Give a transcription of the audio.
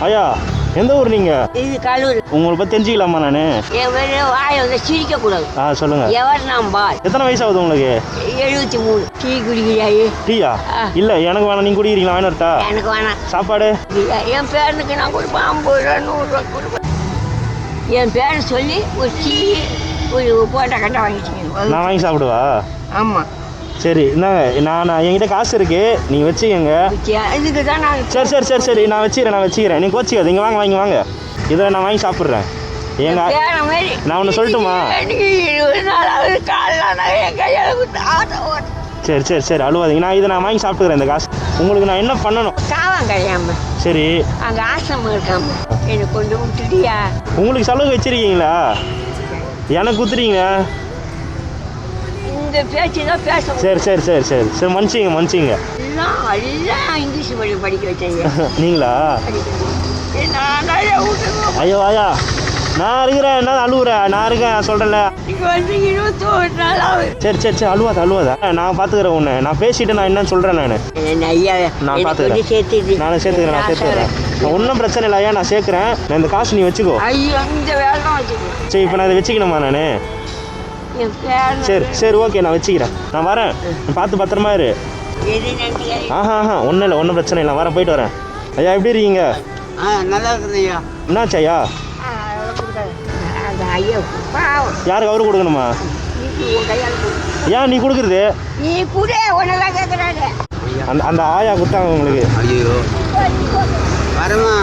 ஐயா எந்த ஊர் நீங்க? இது கல்லூரி. உங்களை பத்தி தெரிஞ்சுக்கலாமா நானு? வாயை வந்து சிரிக்க கூடாது. சொல்லுங்க. எவர் நாம் பால். எத்தனை வயசு ஆகுது உங்களுக்கு? 73. டீ குடிக்கிறாயே? டீயா? இல்ல எனக்கு வேணாம். நீங்க குடிக்கிறீங்களா? வேணாட்டா? எனக்கு வேணாம். சாப்பாடு? என் பேரனுக்கு நான் கொடுப்பேன். 50 ரூபா 100 ரூபா கொடுப்பேன். என் பேரை சொல்லி ஒரு டீ ஒரு போட்டா கட்டை வாங்கிட்டீங்க. நான் வாங்கி சாப்பிடுவா? ஆமா. சரி இந்தாங்க, நான் என்கிட்ட காசு இருக்கு, நீங்க வச்சுக்கோங்க. இதுக்கு தான் நான். சரி சரி சரி சரி நான் வச்சுக்கிறேன். நீங்க கோச்சிக்காது, இங்கே வாங்க. இதை நான் வாங்கி சாப்பிட்றேன். ஏங்க நான் ஒன்று சொல்லட்டுமா? சரி சரி சரி அழுவாதீங்க. நான் வாங்கி சாப்பிட்டுக்கிறேன். இந்த காசு உங்களுக்கு நான் என்ன பண்ணணும்? சரி அங்கே ஆசிரமம் இருக்காம எனக்கு கொஞ்சம் விட்டுடியா? உங்களுக்கு செலவு வச்சிருக்கீங்களா? எனக்கு குத்துறீங்களா? இந்த பேச்சு தான் பேச. சரி சரி சரி சரி சரி மன்னிச்சிங்க. எல்லாம் இங்கிலீஷ் மீடியம் படிக்க வச்சீங்க. நீங்களா? ஐயோ ஐயா நான் இருக்கிறேன். என்ன அழுவுறேன்? நான் இருக்கேன் சொல்கிறேன்ல. சரி சரி சரி அழுவாத. நான் பார்த்துக்கிறேன் உன்னை. நான் பேசிட்டு நான் என்னன்னு சொல்கிறேன். நான் பார்த்துக்கிறேன். நானும் சேர்த்துக்கிறேன். ஒன்றும் பிரச்சனை இல்லை ஐயா, நான் சேர்க்குறேன். நான் இந்த காசு நீ வச்சுக்கோ. சரி இப்போ நான் இதை வச்சுக்கணுமா நான்? சரி ஓகே நான் வச்சுக்கிறேன். நான் வரேன். பார்த்து பத்திரமா இரு. ஒன்றும் இல்லை, ஒன்றும் பிரச்சனை இல்லை. வரேன், போயிட்டு வரேன். ஐயா எப்படி இருக்கீங்க? நல்லா இருக்குது ஐயா. என்னாச்சு ஐயா? யாருக்கு அவரு கொடுக்கணுமா? ஏன் நீ கொடுக்குறது? நீ கூட ஒன்னதான் கேட்குறாங்க. அந்த ஆயா கொடுத்தாங்க உங்களுக்கு. ஐயோ வரமா